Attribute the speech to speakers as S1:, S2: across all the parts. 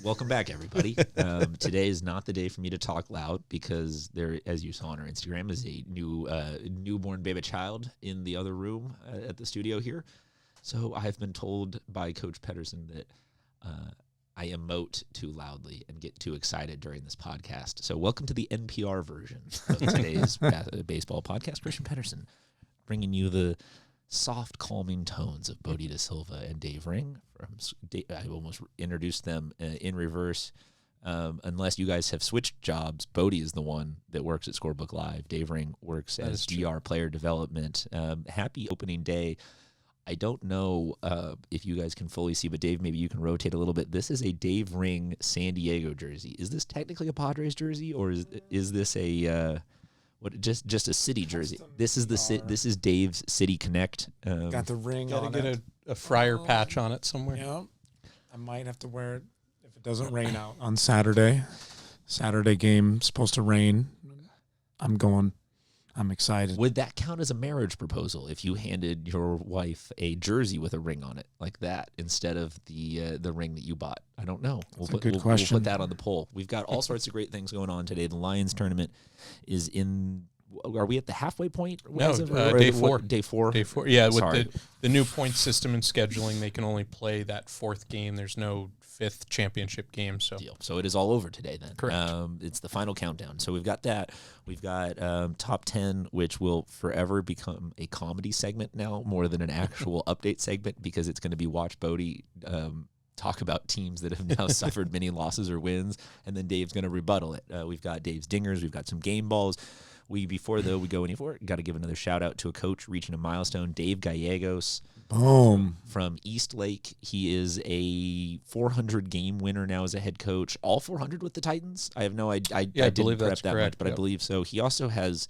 S1: Welcome back, everybody. Today is not the day for me to talk loud because there, as you saw on our Instagram, is a newborn baby child in the other room at the studio here. So I've been told by Coach Pedersen that I emote too loudly and get too excited during this podcast. So welcome to the NPR version of today's baseball podcast. Christian Pedersen bringing you the soft, calming tones of Bodie DeSilva and Dave Ring. I almost introduced them in reverse. Unless you guys have switched jobs, Bodie is the one that works at Scorebook Live. Dave Ring works as GR Player Development. Happy opening day. I don't know if you guys can fully see, but Dave, maybe you can rotate a little bit. This is a Dave Ring San Diego jersey. Is this technically a Padres jersey, or is this a just a city jersey? This is this is Dave's City Connect.
S2: Got the ring on it.
S3: Gotta get a Friar patch on it somewhere.
S2: Yeah, I might have to wear it if it doesn't rain out on Saturday. Saturday game supposed to rain. I'm excited.
S1: Would that count as a marriage proposal if you handed your wife a jersey with a ring on it like that instead of the ring that you bought? I don't know.
S2: That's a good question.
S1: We'll put that on the poll. We've got all sorts of great things going on today. The Lions tournament is in. Are we at the halfway point?
S3: No, day four.
S1: Day four.
S3: Day four. Yeah, with the new point system and scheduling, they can only play that fourth game. There's no fifth championship game. So
S1: it is all over today then.
S3: Correct.
S1: It's the final countdown. So we've got that. We've got top 10, which will forever become a comedy segment now more than an actual update segment because it's going to be Watch Bodie talk about teams that have now suffered many losses or wins, and then Dave's going to rebuttal it. We've got Dave's dingers. We've got some game balls. Before we go any further, got to give another shout out to a coach reaching a milestone, Dave Gallegos.
S2: Boom.
S1: From East Lake. He is a 400 game winner now as a head coach. All 400 with the Titans? I have no idea. I didn't prep that much, but I believe so. He also has,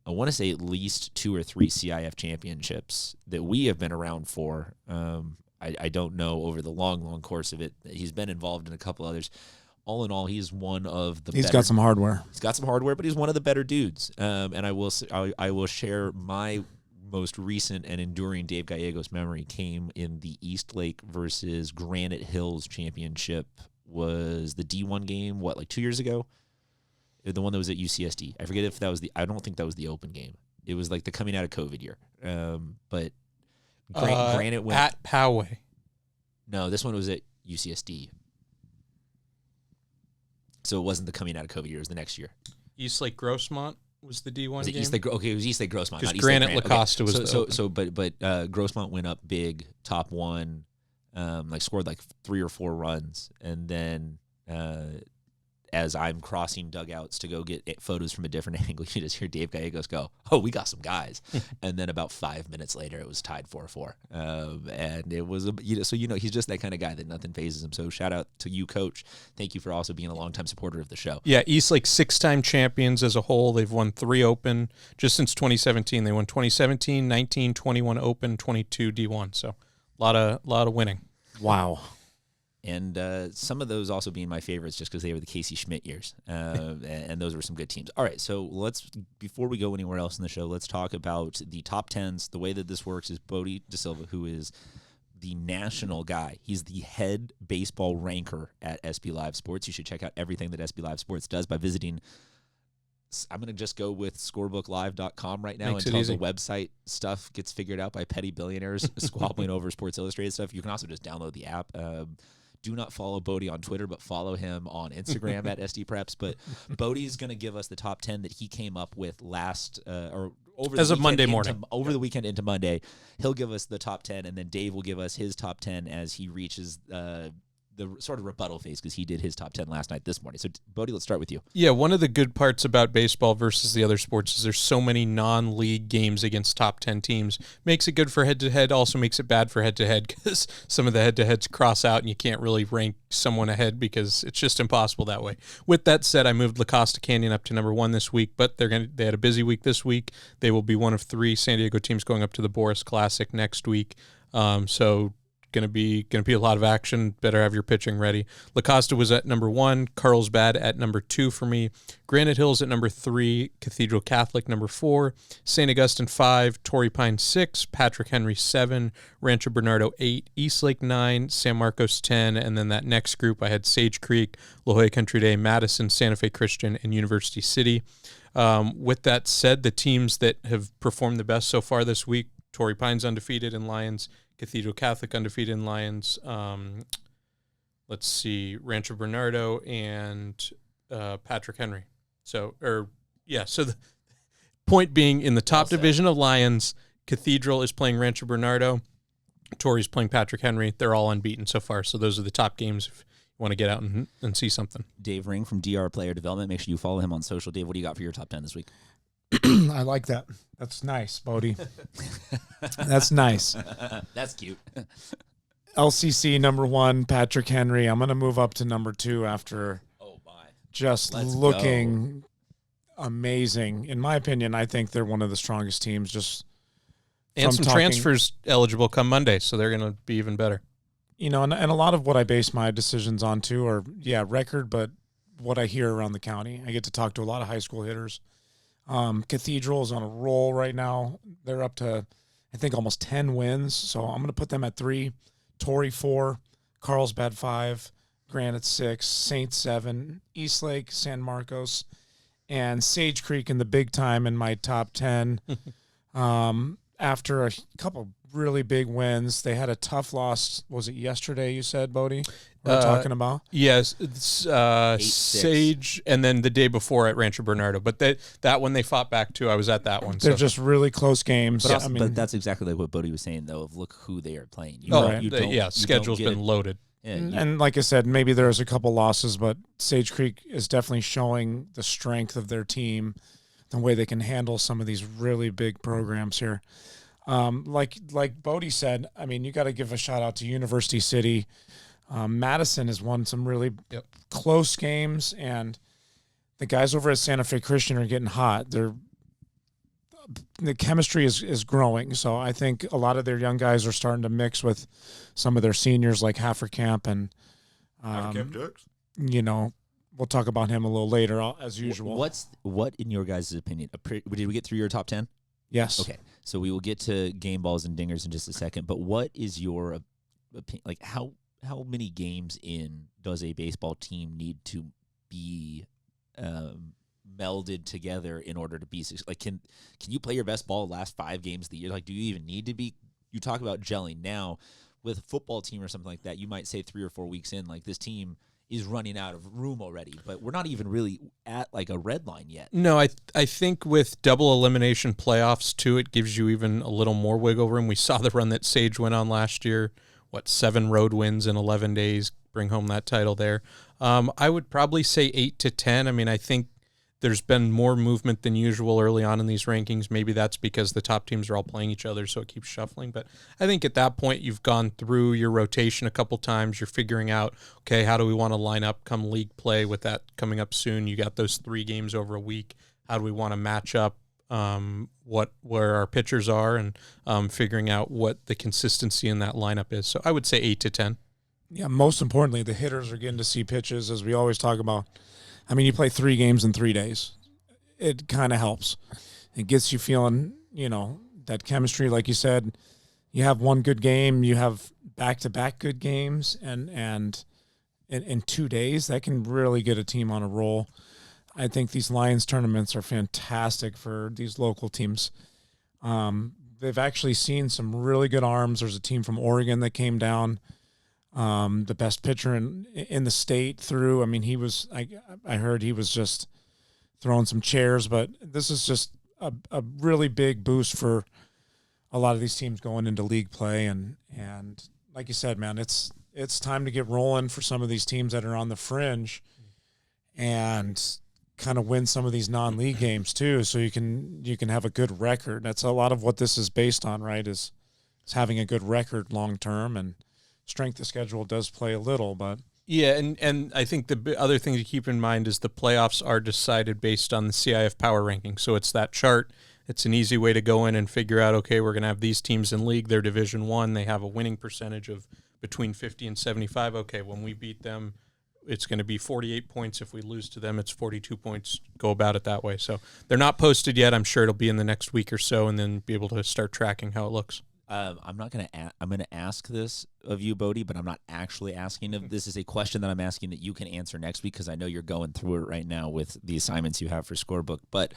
S1: I want to say, at least 2 or 3 CIF championships that we have been around for. I don't know over the long course of it. He's been involved in a couple others. All in all, he's one of the.
S2: He's got some hardware.
S1: He's got some hardware, but he's one of the better dudes. And I will share my most recent and enduring Dave Gallegos memory came in the East Lake versus Granite Hills championship. Was the D1 game like 2 years ago? The one that was at UCSD. I forget if that was I don't think that was the open game. It was like the coming out of COVID year. But Granite went
S3: at Poway.
S1: No, this one was at UCSD. So it wasn't the coming out of COVID year. It was the next year.
S3: East Lake Grossmont was the D1 game?
S1: It was East Lake Grossmont.
S3: Because Granite Lacoste was
S1: but Grossmont went up big, top one, scored 3 or 4 runs. And then as I'm crossing dugouts to go get photos from a different angle, you just hear Dave Gallegos go, "Oh, we got some guys." And then about 5 minutes later, it was tied 4-4. And it was, he's just that kind of guy that nothing phases him. So shout out to you, Coach. Thank you for also being a longtime supporter of the show.
S3: Yeah, East Lake 6-time champions as a whole. They've won 3 Open just since 2017. They won 2017, 19, 21 Open, 22 D1. So a lot of winning.
S2: Wow.
S1: And some of those also being my favorites just because they were the Casey Schmidt years. And those were some good teams. All right, so before we go anywhere else in the show, let's talk about the top 10s. The way that this works is Bodie DeSilva, who is the national guy. He's the head baseball ranker at SBLive Sports. You should check out everything that SBLive Sports does by visiting. I'm going to just go with scorebooklive.com right now until the website stuff gets figured out by petty billionaires squabbling over Sports Illustrated stuff. You can also just download the app. Do not follow Bodie on Twitter, but follow him on Instagram at SD Preps. But Bodie's going to give us the top 10 that he came up with over the weekend into Monday. He'll give us the top 10, and then Dave will give us his top 10 as he reaches the sort of rebuttal phase because he did his top 10 last night this morning. So, Bodie, let's start with you.
S3: Yeah, one of the good parts about baseball versus the other sports is there's so many non-league games against top 10 teams. Makes it good for head-to-head, also makes it bad for head-to-head because some of the head-to-heads cross out and you can't really rank someone ahead because it's just impossible that way. With that said, I moved Lacoste Canyon up to number 1 this week, but they had a busy week this week. They will be one of 3 San Diego teams going up to the Boris Classic next week. So gonna be a lot of action. Better have your pitching ready. La Costa was at number 1, Carlsbad at number 2 for me, Granite Hills at number 3, Cathedral Catholic number 4, St. Augustine 5, Torrey Pine 6, Patrick Henry 7, Rancho Bernardo 8, Eastlake 9, San Marcos 10, and then that next group I had Sage Creek, La Jolla Country Day, Madison, Santa Fe Christian, and University City. With that said, the teams that have performed the best so far this week: Torrey Pines undefeated in Lions, Cathedral Catholic undefeated in Lions. Let's see, Rancho Bernardo and Patrick Henry. So the point being, in the top division of Lions, Cathedral is playing Rancho Bernardo, Torrey's playing Patrick Henry. They're all unbeaten so far. So those are the top games if you want to get out and see something.
S1: Dave Ring from DR Player Development. Make sure you follow him on social. Dave, what do you got for your top 10 this week?
S2: I like that. That's nice, Bodie. That's nice.
S1: That's cute.
S2: LCC number 1, Patrick Henry. I'm going to move up to number 2 after just looking amazing. In my opinion, I think they're one of the strongest teams.
S3: And some transfers eligible come Monday, so they're going to be even better.
S2: And a lot of what I base my decisions on too are, record, but what I hear around the county. I get to talk to a lot of high school hitters. Cathedral is on a roll right now. They're up to, I think, almost 10 wins. So I'm going to put them at 3, Torrey 4, Carlsbad 5, Granite 6, Saint 7, Eastlake, San Marcos, and Sage Creek in the big time in my top 10. After a couple really big wins, they had a tough loss. Was it yesterday, you said, Bodie? We're talking about?
S3: Yes, it's Sage, and then the day before at Rancho Bernardo. But that one they fought back to. I was at that one.
S2: They're just really close games.
S1: But, but that's exactly like what Bodie was saying, though, of look who they are playing.
S3: Schedule's been loaded.
S1: Yeah,
S2: and like I said, maybe there's a couple losses, but Sage Creek is definitely showing the strength of their team, the way they can handle some of these really big programs here. Like Bodie said, I mean, you got to give a shout out to University City. Madison has won some really close games, and the guys over at Santa Fe Christian are getting hot. The chemistry is growing, so I think a lot of their young guys are starting to mix with some of their seniors, like Haferkamp and we'll talk about him a little later, as usual.
S1: What in your guys' opinion? Did we get through your top 10?
S2: Yes.
S1: Okay, so we will get to game balls and dingers in just a second. But what is your opinion? Like, how many games in does a baseball team need to be melded together in order to be like? Can you play your best ball last 5 games of the year? Like, do you even need to be? You talk about gelling now with a football team or something like that. You might say 3 or 4 weeks in, like, this team is running out of room already, but we're not even really at like a red line yet.
S3: No, I think with double elimination playoffs too, it gives you even a little more wiggle room. We saw the run that Sage went on last year. 7 road wins in 11 days, bring home that title there. I would probably say 8 to 10. I mean, I think there's been more movement than usual early on in these rankings. Maybe that's because the top teams are all playing each other, so it keeps shuffling. But I think at that point, you've gone through your rotation a couple times. You're figuring out, okay, how do we want to line up come league play with that coming up soon? You got those 3 games over a week. How do we want to match up where our pitchers are and figuring out what the consistency in that lineup is. So I would say 8 to 10.
S2: Yeah, most importantly, the hitters are getting to see pitches, as we always talk about. I mean, you play 3 games in 3 days. It kind of helps. It gets you feeling, that chemistry. Like you said, you have one good game, you have back-to-back good games, and in 2 days, that can really get a team on a roll. I think these Lions tournaments are fantastic for these local teams. They've actually seen some really good arms. There's a team from Oregon that came down. The best pitcher in the state through. I mean, I heard he was just throwing some chairs, but this is just a really big boost for a lot of these teams going into league play. And like you said, man, it's time to get rolling for some of these teams that are on the fringe and kind of win some of these non-league games too. So you can have a good record. That's a lot of what this is based on, right? Is having a good record long-term, and strength of schedule does play a little, but
S3: yeah, and I think the other thing to keep in mind is the playoffs are decided based on the CIF power ranking. So it's that chart. It's an easy way to go in and figure out, okay, we're going to have these teams in league. They're Division I. They have a winning percentage of between 50 and 75. Okay, when we beat them, it's going to be 48 points. If we lose to them, it's 42 points. Go about it that way. So they're not posted yet. I'm sure it'll be in the next week or so, and then be able to start tracking how it looks.
S1: I'm going to ask this of you, Bodie, but I'm not actually asking if this is a question that I'm asking that you can answer next week, because I know you're going through it right now with the assignments you have for Scorebook. But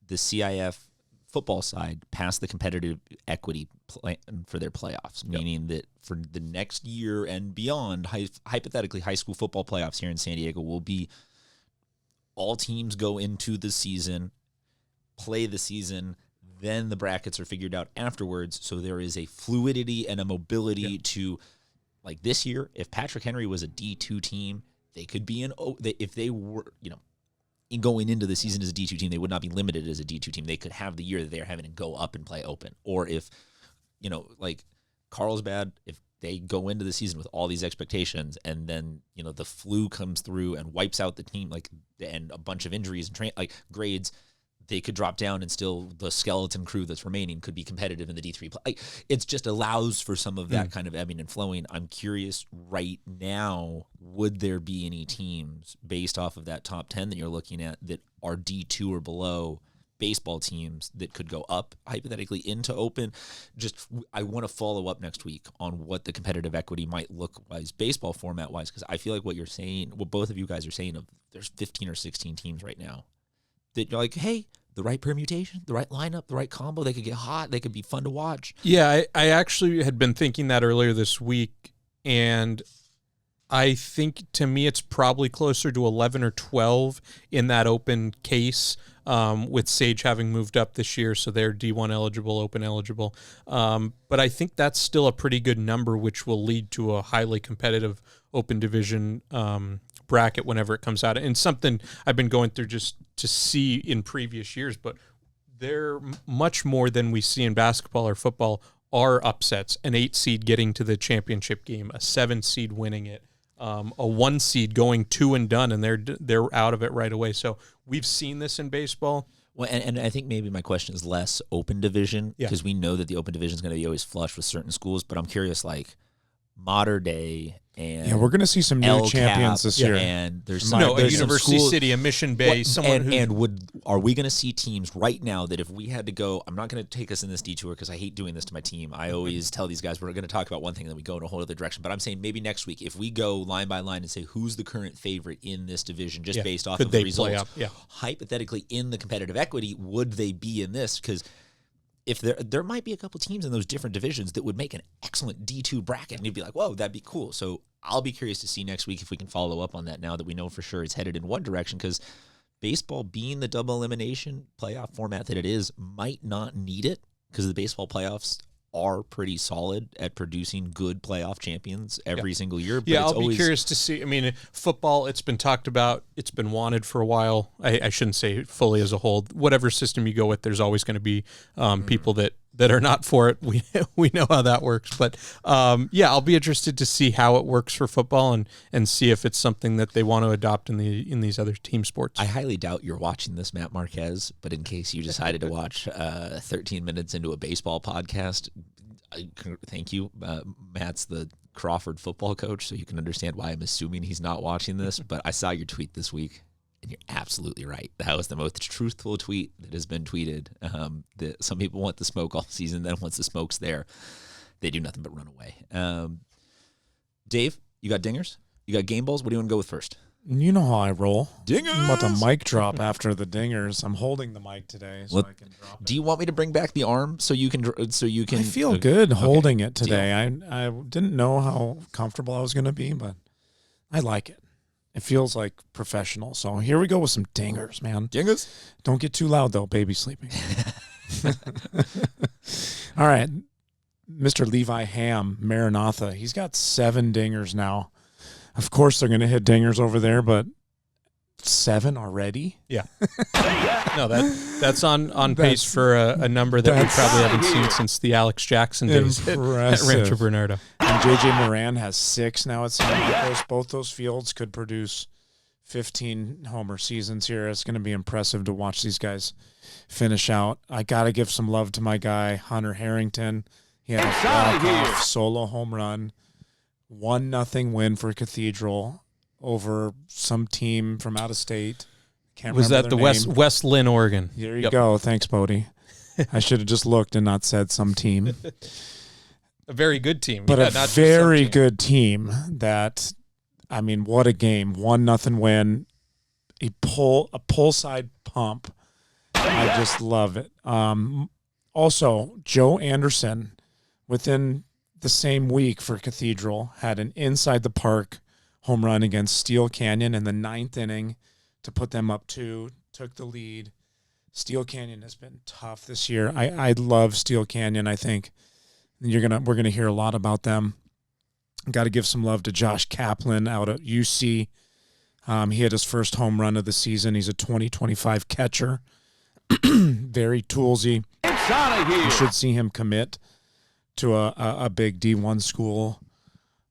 S1: the CIF football side passed the competitive equity plan for their playoffs, meaning that for the next year and beyond, hypothetically, high school football playoffs here in San Diego will be all teams go into the season, play the season, then the brackets are figured out afterwards. So there is a fluidity and a mobility to, like this year, if Patrick Henry was a D2 team, they could be if they were, going into the season as a D2 team, they would not be limited as a D2 team. They could have the year that they're having to go up and play open. Or if, like Carlsbad, if they go into the season with all these expectations and then, the flu comes through and wipes out the team, and a bunch of injuries and grades, they could drop down and still the skeleton crew that's remaining could be competitive in the D3 play. It just allows for some of that kind of ebbing and flowing. I'm curious right now, would there be any teams based off of that top 10 that you're looking at that are D2 or below baseball teams that could go up hypothetically into open? I want to follow up next week on what the competitive equity might look wise, baseball format wise, because I feel like what you're saying, what both of you guys are saying, of there's 15 or 16 teams right now that you're like, hey, the right permutation, the right lineup, the right combo, they could get hot, they could be fun to watch.
S3: Yeah, I actually had been thinking that earlier this week, and I think to me it's probably closer to 11 or 12 in that open case, with Sage having moved up this year, so they're D1 eligible, open eligible. But I think that's still a pretty good number, which will lead to a highly competitive open division bracket whenever it comes out. And something I've been going through just to see in previous years, but they're much more than we see in basketball or football are upsets. An 8 seed getting to the championship game, a 7 seed winning it, a 1 seed going 2 and done, and they're out of it right away. So we've seen this in baseball.
S1: Well, and I think maybe my question is less open division, because we know that the open division is going to be always flush with certain schools, but I'm curious, like Mater Day and
S2: we're going to see some new champions this year.
S1: And there's
S3: a University City, a Mission Bay,
S1: are we going to see teams right now that if we had to go, I'm not going to take us in this detour because I hate doing this to my team. I always tell these guys we're going to talk about one thing and then we go in a whole other direction. But I'm saying maybe next week, if we go line by line and say who's the current favorite in this division, just based off of the results, hypothetically in the competitive equity, would they be in this? Because if there might be a couple teams in those different divisions that would make an excellent D2 bracket, and you'd be like, whoa, that'd be cool. So I'll be curious to see next week if we can follow up on that now that we know for sure it's headed in one direction, because baseball, being the double elimination playoff format that it is, might not need it, because the baseball playoffs are pretty solid at producing good playoff champions every single year. But
S3: I'll be curious to see. I mean, football, it's been talked about. It's been wanted for a while. I shouldn't say fully as a whole. Whatever system you go with, there's always going to be people that are not for it. We know how that works. But, I'll be interested to see how it works for football and see if it's something that they want to adopt in these other team sports.
S1: I highly doubt you're watching this, Matt Marquez, but in case you decided to watch 13 minutes into a baseball podcast, thank you. Matt's the Crawford football coach, so you can understand why I'm assuming he's not watching this, but I saw your tweet this week, and you're absolutely right. That was the most truthful tweet that has been tweeted. That some people want the smoke all season, then once the smoke's there, they do nothing but run away. Dave, you got dingers? You got game balls? What do you want to go with first?
S2: You know how I roll.
S1: Dingers!
S2: I'm about to mic drop after the dingers. I'm holding the mic today so I can drop it.
S1: Do you want me to bring back the arm so you can? I
S2: feel good holding it today. I didn't know how comfortable I was going to be, but I like it. It feels like professional. So here we go with some dingers, man.
S1: Dingers?
S2: Don't get too loud, though. Baby's sleeping. All right. Mr. Levi Ham, Maranatha. He's got 7 dingers now. Of course, they're going to hit dingers over there, but 7 already?
S3: Yeah. No, that's on pace for a number that we probably haven't seen since the Alex Jackson days at Rancho Bernardo.
S2: And J.J. Moran has 6 now at San Diego. Both those fields could produce 15 homer seasons here. It's going to be impressive to watch these guys finish out. I got to give some love to my guy, Hunter Harrington. He had a walk-off solo home run 1-0 win for Cathedral over some team from out of state. Can't
S3: Was
S2: remember
S3: that
S2: their
S3: the
S2: name.
S3: West Lynn, Oregon?
S2: There you go. Thanks, Bodie. I should have just looked and not said some team.
S3: A very good team.
S2: But
S3: Yeah,
S2: a
S3: not just some
S2: very
S3: team.
S2: good team that, I mean, what a game. 1-0 win. A pull side pump. I just love it. Also, Joe Anderson, within the same week for Cathedral, had an inside the park home run against Steel Canyon in the 9th inning to put them up 2, took the lead. Steel Canyon has been tough this year. I love Steel Canyon. I think we're gonna hear a lot about them. Got to give some love to Josh Kaplan out at UC. He had his first home run of the season. He's a 2025 catcher. Very toolsy.
S4: It's out of here.
S2: You should see him commit to a big D1 school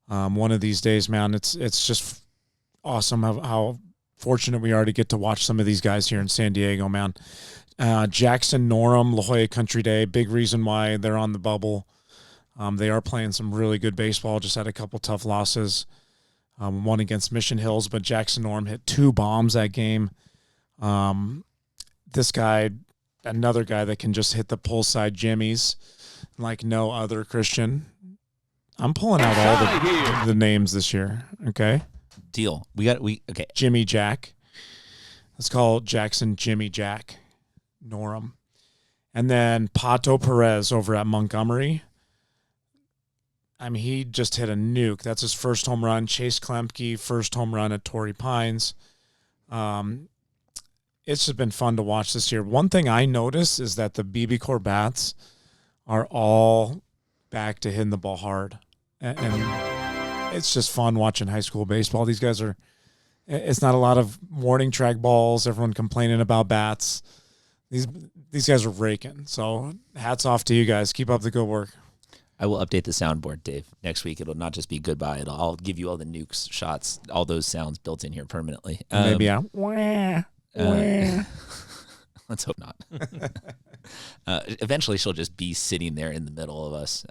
S2: one of these days, man. It's just awesome how fortunate we are to get to watch some of these guys here in San Diego, man. Jackson Norham, La Jolla Country Day, big reason why they're on the bubble. They are playing some really good baseball, just had a couple tough losses. One against Mission Hills, but Jackson Norham hit 2 bombs that game. This guy, another guy that can just hit the pull side jimmies like no other, Christian. I'm pulling out all the names this year, okay?
S1: Deal. Okay.
S2: Jimmy Jack. Let's call Jackson Jimmy Jack Norham. And then Pato Perez over at Montgomery. I mean, he just hit a nuke. That's his first home run. Chase Klemke, first home run at Torrey Pines. It's just been fun to watch this year. One thing I noticed is that the BB Core bats are all back to hitting the ball hard. And it's just fun watching high school baseball. These guys are – it's not a lot of warning track balls, everyone complaining about bats. These guys are raking. So hats off to you guys. Keep up the good work.
S1: I will update the soundboard, Dave. Next week, it'll not just be goodbye. I'll give you all the nukes, shots, all those sounds built in here permanently.
S2: Maybe
S1: let's hope not. Eventually, she'll just be sitting there in the middle of us,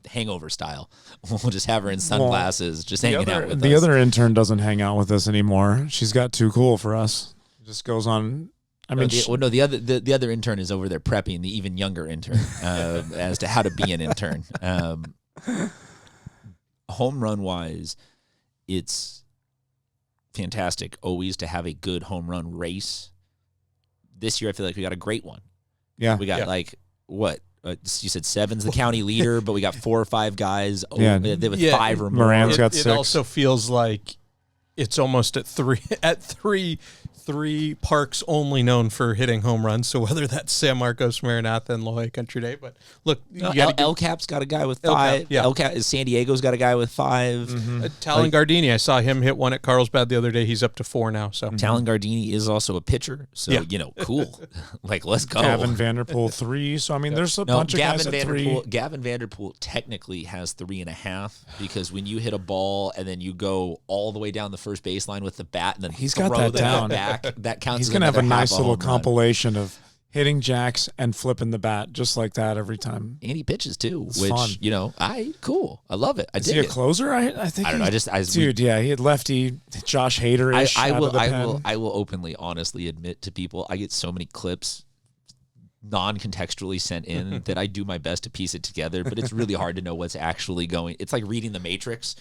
S1: hangover style. We'll just have her in sunglasses, just hanging out with us.
S2: The other intern doesn't hang out with us anymore. She's got too cool for us. Just goes on. I mean,
S1: the other intern is over there prepping the even younger intern as to how to be an intern. Home run wise, it's fantastic always to have a good home run race. This year, I feel like we got a great one.
S2: Yeah,
S1: we got what? You said 7's the county leader, but we got 4 or 5 guys with 5 or more.
S2: Moran's got 6.
S3: It also feels like it's almost at 3 parks only known for hitting home runs. So whether that's San Marcos, Maranatha, and La Jolla Country Day, but look,
S1: El Cap's got a guy with 5.
S3: Yeah.
S1: El Cap, San Diego's got a guy with 5.
S2: Mm-hmm.
S3: Talon Gardini, I saw him hit one at Carlsbad the other day. He's up to 4 now. So
S1: Talon Gardini is also a pitcher. So cool. Like, let's go.
S2: Gavin Vanderpool 3. So I mean, there's a bunch of guys at 3.
S1: Gavin Vanderpool technically has 3.5 because when you hit a ball and then you go all the way down the first baseline with the bat and then
S2: he's got that down.
S1: Back, that counts.
S2: He's
S1: as
S2: gonna have a nice little
S1: run.
S2: compilation of hitting jacks and flipping the bat just like that every time.
S1: And he pitches too,
S2: it's
S1: which
S2: fun.
S1: Cool. I love it.
S2: Is he a closer? I think.
S1: I don't know.
S2: He had lefty Josh Hader-ish
S1: I
S2: out of the pen.
S1: will openly, honestly admit to people, I get so many clips non-contextually sent in that I do my best to piece it together, but it's really hard to know what's actually going. It's like reading the Matrix.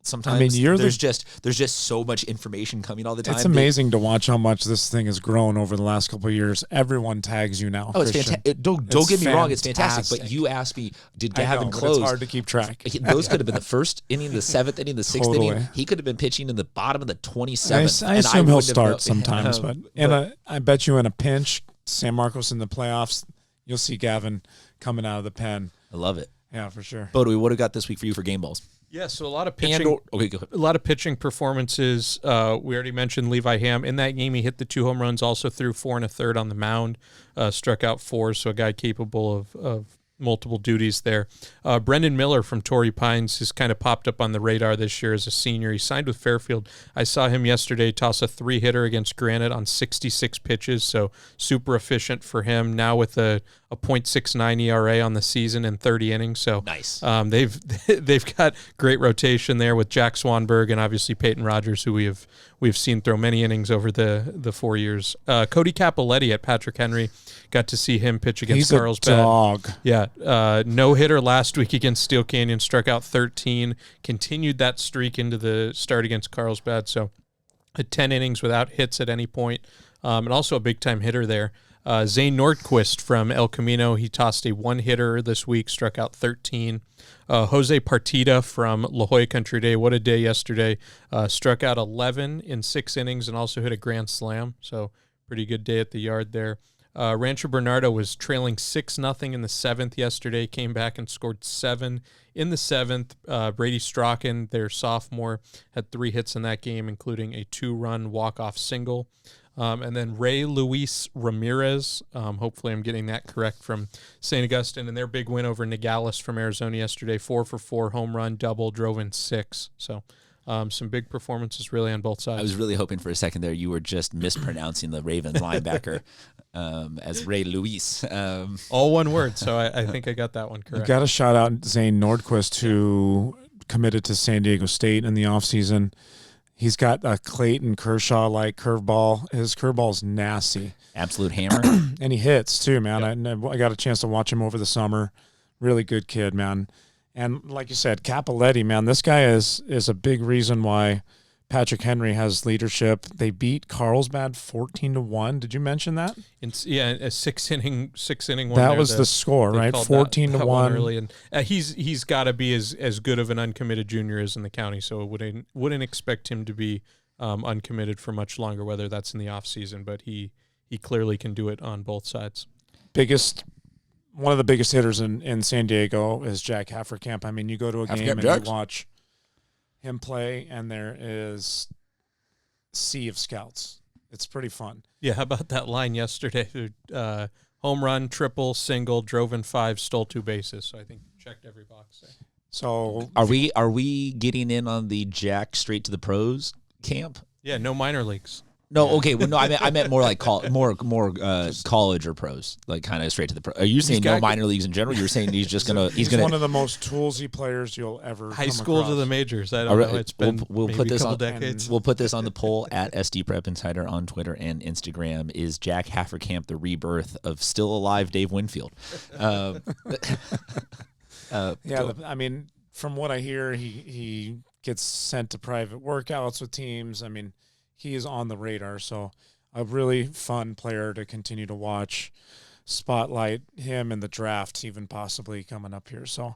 S1: Sometimes there's just so much information coming all the time.
S2: It's amazing to watch how much this thing has grown over the last couple of years. Everyone tags you now.
S1: Oh, it's fantastic. Don't get me wrong, it's fantastic. But you asked me, did Gavin close?
S2: It's hard to keep track.
S1: Those could have been the first inning, the 7th inning, the 6th inning. He could have been pitching in the bottom of the 27th.
S2: I assume he'll start sometimes, but I bet you in a pinch, San Marcos in the playoffs, you'll see Gavin coming out of the pen.
S1: I love it.
S2: Yeah, for sure.
S1: Bodie, what do we got this week for you for game balls?
S3: Yeah, so a lot of pitching.
S1: Okay, go ahead.
S3: A lot of pitching performances. We already mentioned Levi Hamm. In that game, he hit the 2 home runs, also threw 4 1/3 on the mound, struck out 4, so a guy capable of multiple duties there. Brendan Miller from Torrey Pines has kind of popped up on the radar this year as a senior. He signed with Fairfield. I saw him yesterday toss a 3-hitter against Granite on 66 pitches, so super efficient for him. Now with a a .69 ERA on the season in 30 innings. So
S1: nice.
S3: They've got great rotation there with Jack Swanberg and obviously Peyton Rogers, who we've seen throw many innings over the 4 years. Cody Capoletti at Patrick Henry, got to see him pitch against Carlsbad.
S2: He's a dog.
S3: Yeah, no hitter last week against Steel Canyon, struck out 13, continued that streak into the start against Carlsbad. So 10 innings without hits at any point, and also a big-time hitter there. Zane Nordquist from El Camino, he tossed a one-hitter this week, struck out 13. Jose Partida from La Jolla Country Day, what a day yesterday, struck out 11 in 6 innings and also hit a grand slam, so pretty good day at the yard there. Rancho Bernardo was trailing 6-0 in the 7th yesterday, came back and scored 7 in the 7th. Brady Strachan, their sophomore, had 3 hits in that game, including a 2-run walk-off single. And then Ray Luis Ramirez, hopefully I'm getting that correct, from St. Augustine, and their big win over Nogales from Arizona yesterday, 4-for-4, home run, double, drove in 6. So some big performances really on both sides.
S1: I was really hoping for a second there you were just mispronouncing the Ravens linebacker as Ray Luis.
S3: All one word, so I think I got that one correct.
S2: You got to shout out Zane Nordquist, who committed to San Diego State in the offseason. He's got a Clayton Kershaw-like curveball. His curveball's nasty.
S1: Absolute hammer.
S2: And he hits, too, man.
S3: Yep.
S2: I got a chance to watch him over the summer. Really good kid, man. And like you said, Capoletti, man, this guy is a big reason why Patrick Henry has leadership. They beat Carlsbad 14-1. Did you mention that?
S3: A six inning one.
S2: That was the score, right? 14-1
S3: early, and he's got to be as good of an uncommitted junior as in the county. So wouldn't expect him to be uncommitted for much longer, whether that's in the off season. But he clearly can do it on both sides. One of the biggest hitters in San Diego is Jack Hafferkamp. I mean, you go to a game and you watch him play, and there is a sea of scouts. It's pretty fun. Yeah, how about that line yesterday? Home run, triple, single, drove in 5, stole 2 bases. So I think checked every box there.
S2: So
S1: are we getting in on the Jack straight to the pros camp?
S3: Yeah, no minor leagues.
S1: No, okay. Well, no, I meant more like more college or pros, like kind of straight to the pro. Are you saying no minor leagues in general? You're saying he's gonna
S2: one of the most toolsy players you'll ever
S3: high
S2: come
S3: school
S2: across.
S3: To the majors. I don't know. It's been
S1: we'll put this on
S3: decades.
S1: We'll put this on the poll at SD Prep Insider on Twitter and Instagram. Is Jack Hafferkamp the rebirth of still alive Dave Winfield?
S2: I mean, from what I hear, he gets sent to private workouts with teams. I mean, he is on the radar, so a really fun player to continue to watch. Spotlight him in the draft, even possibly coming up here. So,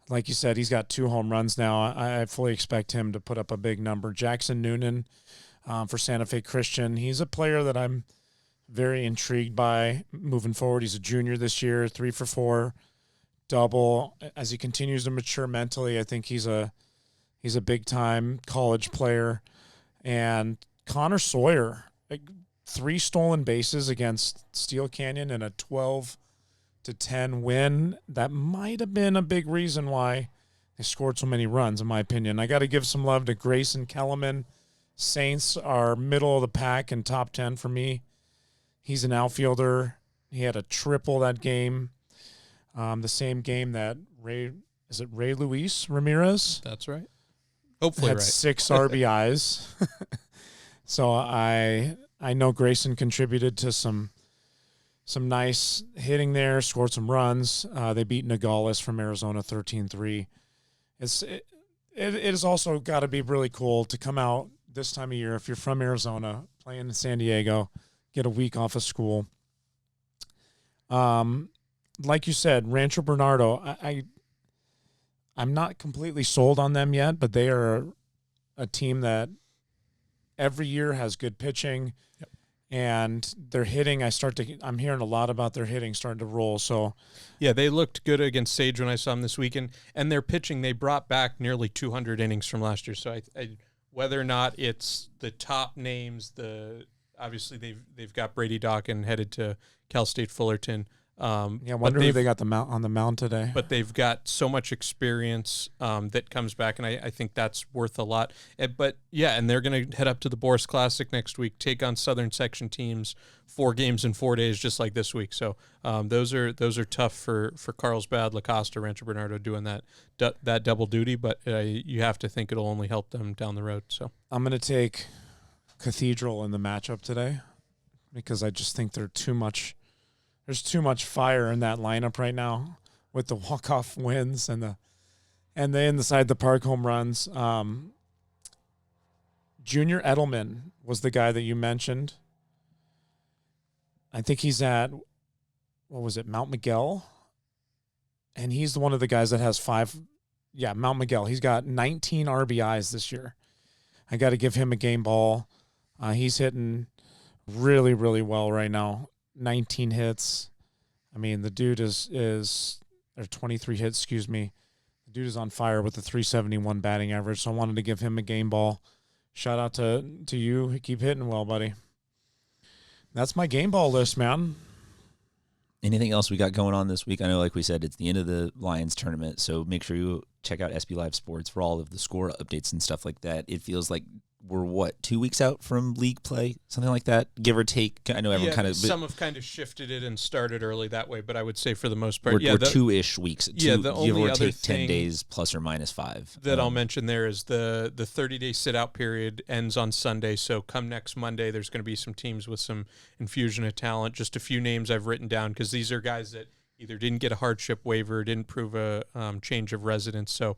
S2: like you said, he's got 2 home runs now. I fully expect him to put up a big number. Jackson Noonan for Santa Fe Christian. He's a player that I'm very intrigued by moving forward. He's a junior this year, 3-for-4, double. As he continues to mature mentally, I think he's a big-time college player. And Connor Sawyer, 3 stolen bases against Steel Canyon in a 12-10 win. That might have been a big reason why they scored so many runs, in my opinion. I got to give some love to Grayson Kellerman. Saints are middle of the pack and top 10 for me. He's an outfielder. He had a triple that game. The same game that Ray Luis Ramirez?
S3: That's right. Hopefully
S2: had
S3: right.
S2: 6 RBIs. So I know Grayson contributed to some nice hitting there, scored some runs. They beat Nogales from Arizona 13-3. It has also got to be really cool to come out this time of year if you're from Arizona, playing in San Diego, get a week off of school. Like you said, Rancho Bernardo, I'm not completely sold on them yet, but they are a team that every year has good pitching.
S3: Yep.
S2: And their hitting, I'm hearing a lot about their hitting starting to roll. So,
S3: yeah, they looked good against Sage when I saw them this weekend. And their pitching, they brought back nearly 200 innings from last year. So whether or not it's the top names, obviously they've got Brady Dawkins headed to Cal State Fullerton.
S2: I wonder who they got on the mound today.
S3: But they've got so much experience that comes back, and I think that's worth a lot. And they're going to head up to the Boris Classic next week, take on Southern Section teams, 4 games in 4 days, just like this week. So those are tough for Carlsbad, La Costa, Rancho Bernardo doing that double duty, but you have to think it'll only help them down the road. So
S2: I'm going to take Cathedral in the matchup today because I just think they're too much. There's too much fire in that lineup right now with the walk-off wins and the inside the park home runs. Junior Edelman was the guy that you mentioned. I think he's at, Mount Miguel? And he's one of the guys that has 5. Yeah, Mount Miguel. He's got 19 RBIs this year. I got to give him a game ball. He's hitting really, really well right now. 19 hits. I mean, the dude or 23 hits, excuse me. The dude is on fire with a 371 batting average, so I wanted to give him a game ball. Shout out to you. Keep hitting well, buddy. That's my game ball list, man.
S1: Anything else we got going on this week? I know, like we said, it's the end of the Lions tournament, so make sure you check out SBLive Sports for all of the score updates and stuff like that. It feels like we're 2 weeks out from league play, something like that, give or take. I know everyone
S3: some have kind of shifted it and started early that way, but I would say for the most part,
S1: we're 2-ish weeks.
S3: The only
S1: give or
S3: other
S1: take 10 days plus or minus 5.
S3: That I'll mention there is the 30-day sit-out period ends on Sunday, so come next Monday, there's going to be some teams with some infusion of talent. Just a few names I've written down because these are guys that either didn't get a hardship waiver, didn't prove a change of residence. So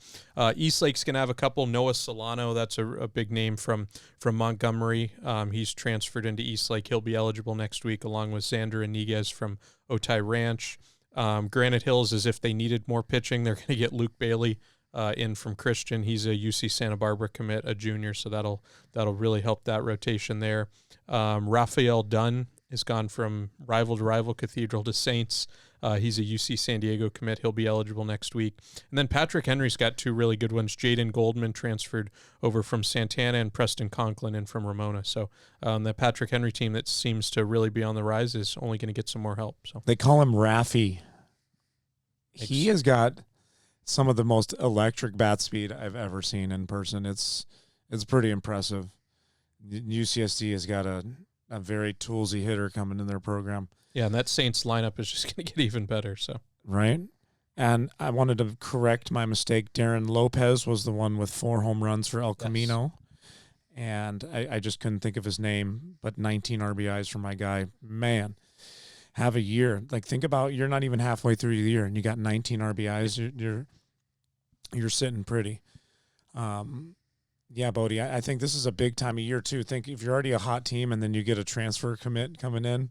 S3: Eastlake's going to have a couple. Noah Solano, that's a big name from Montgomery. He's transferred into Eastlake. He'll be eligible next week, along with Xander Iniguez from Otay Ranch. Granite Hills, as if they needed more pitching, they're going to get Luke Bailey in from Christian. He's a UC Santa Barbara commit, a junior, so that'll really help that rotation there. Raphael Dunn has gone from rival to rival, Cathedral to Saints. He's a UC San Diego commit. He'll be eligible next week. And then Patrick Henry's got 2 really good ones. Jaden Goldman transferred over from Santana, and Preston Conklin in from Ramona. So the Patrick Henry team that seems to really be on the rise is only going to get some more help. So
S2: they call him Raffy. He has got some of the most electric bat speed I've ever seen in person. It's pretty impressive. UCSD has got a very toolsy hitter coming in their program.
S3: Yeah, and that Saints lineup is just going to get even better. So
S2: right, and I wanted to correct my mistake. Darren Lopez was the one with 4 home runs for El Camino, and I just couldn't think of his name. But 19 RBIs for my guy. Man, have a year. Like, think about, you're not even halfway through the year, and you got 19 RBIs. You're sitting pretty. Yeah, Bodie, I think this is a big time of year, too. Think if you're already a hot team and then you get a transfer commit coming in,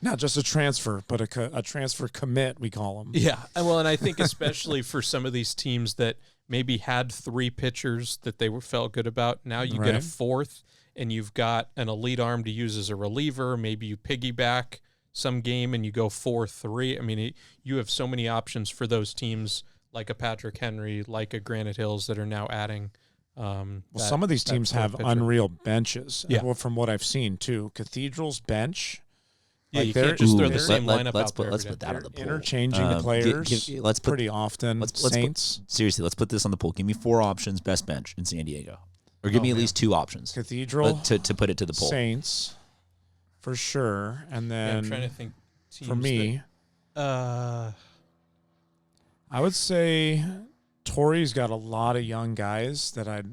S2: not just a transfer, but a transfer commit, we call them.
S3: Yeah, well, and I think especially for some of these teams that maybe had 3 pitchers that they felt good about, now you get a 4th, and you've got an elite arm to use as a reliever. Maybe you piggyback some game and you go 4-3. I mean, you have so many options for those teams, like a Patrick Henry, like a Granite Hills, that are now adding.
S2: Some of these teams have unreal benches.
S3: Yeah.
S2: Well, from what I've seen too, Cathedral's bench.
S3: Yeah, you can't just throw the same lineup out there.
S1: Let's put that on the poll.
S2: Interchanging the players.
S1: Let's put
S2: pretty often. Saints.
S1: Seriously, let's put this on the poll. Give me 4 options, best bench in San Diego, or give me at least 2 options.
S2: Cathedral
S1: to put it to the poll.
S2: Saints, for sure, and then
S3: I'm trying to think.
S2: For me, I would say Torrey's got a lot of young guys that I'd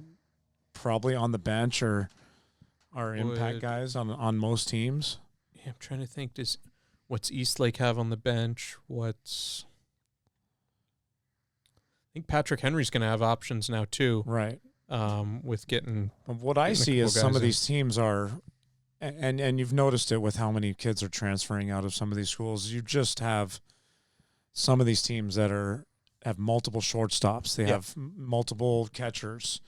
S2: probably on the bench or are impact guys on most teams.
S3: Yeah, I'm trying to think. What's Eastlake have on the bench? I think Patrick Henry's going to have options now too.
S2: Right.
S3: With getting.
S2: What I see is some of these teams are, and you've noticed it with how many kids are transferring out of some of these schools. You just have some of these teams that have multiple shortstops. They have multiple catchers,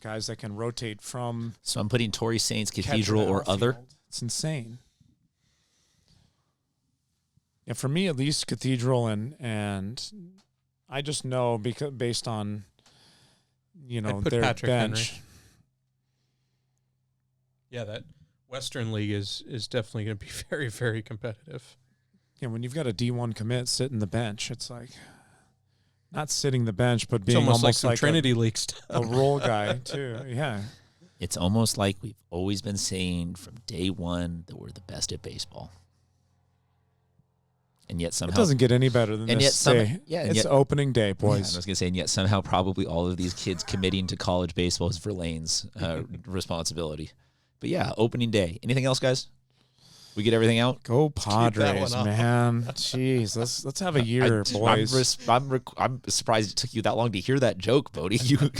S2: guys that can rotate from.
S1: So I'm putting Torrey, Saints, Cathedral, or other.
S2: It's insane. Yeah, for me at least, Cathedral and I just know because based on their
S3: Patrick
S2: bench.
S3: Henry. Yeah, that Western League is definitely going to be very, very competitive.
S2: when you've got a D1 commit sitting the bench, it's like not sitting the bench, but
S3: It's
S2: being
S3: almost like
S2: almost
S3: some
S2: like
S3: Trinity League stuff.
S2: a role guy too. Yeah.
S1: It's almost like we've always been saying from day one that we're the best at baseball. And yet somehow
S2: It doesn't get any better than
S1: and
S2: this
S1: yet
S2: day.
S1: yeah, and
S2: It's
S1: yet,
S2: opening day,
S1: yeah, I
S2: boys.
S1: was going to say, and yet somehow probably all of these kids committing to college baseball is Verlaine's responsibility. But yeah, opening day. Anything else, guys? We get everything out?
S2: Go
S3: keep that
S2: Padres,
S3: one up.
S2: man. Jeez, let's have a year, boys.
S1: I'm surprised it took you that long to hear that joke, Bodie. You're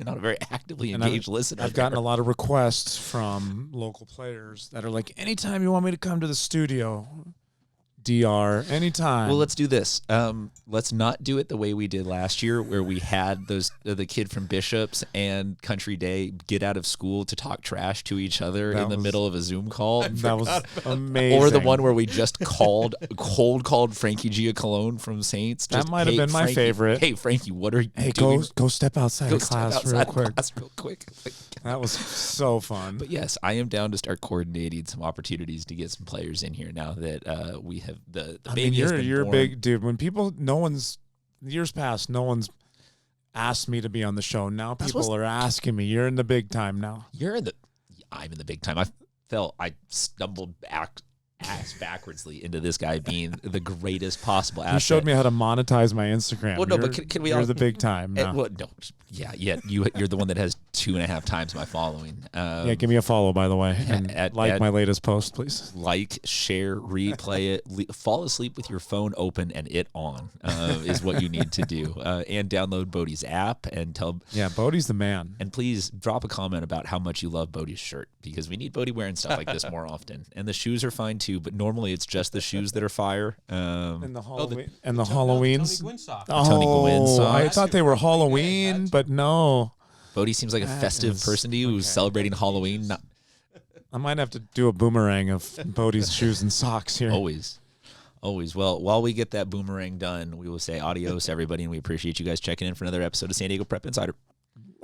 S1: not a very actively
S2: And
S1: engaged listener.
S2: I've gotten a lot of requests from local players that are like, anytime you want me to come to the studio, DR, anytime.
S1: Well, let's do this. Let's not do it the way we did last year, where we had the kid from Bishops and Country Day get out of school to talk trash to each other in the middle of a Zoom call.
S2: That was amazing.
S1: Or the one where we just cold called Frankie Giacalone from Saints.
S2: That
S1: Just,
S2: might have
S1: "Hey,
S2: been my
S1: Frankie,
S2: favorite.
S1: Hey, Frankie, what are you
S2: Hey,
S1: doing?
S2: go step outside of
S1: step
S2: class
S1: outside
S2: real
S1: of
S2: quick.
S1: class real quick.
S2: That was so fun.
S1: But yes, I am down to start coordinating some opportunities to get some players in here now that we have the
S2: I
S1: baby
S2: mean,
S1: has been
S2: you're a
S1: born.
S2: big dude. When people, years past, no one's asked me to be on the show. Now people are asking me. You're in the big time now.
S1: I'm in the big time. I stumbled ass backwardsly into this guy being the greatest possible asset.
S2: You showed me how to monetize my Instagram.
S1: Well, no,
S2: you're,
S1: but can we
S2: You're
S1: all-
S2: the big time now.
S1: Well, no, yeah, you're the one that has 2.5 times my following.
S2: Yeah, give me a follow, by the way, and like my latest post, please.
S1: Like, share, replay it, fall asleep with your phone open and it on is what you need to do. And download Bodie's app and tell.
S2: Yeah, Bodie's the man.
S1: And please drop a comment about how much you love Bodie's shirt, because we need Bodie wearing stuff like this more often. And the shoes are fine too, but normally it's just the shoes that are fire.
S2: And the Halloween. and the
S3: Tony
S2: Halloweens.
S3: Gwynn sock.
S1: Tony Gwynn socks.
S2: I thought they were Halloween, but no.
S1: Bodie seems like a festive person to you who's celebrating Halloween. Not
S2: I might have to do a boomerang of Bodie's shoes and socks here.
S1: always. Well, while we get that boomerang done, we will say adios, everybody, and we appreciate you guys checking in for another episode of San Diego Prep Insider.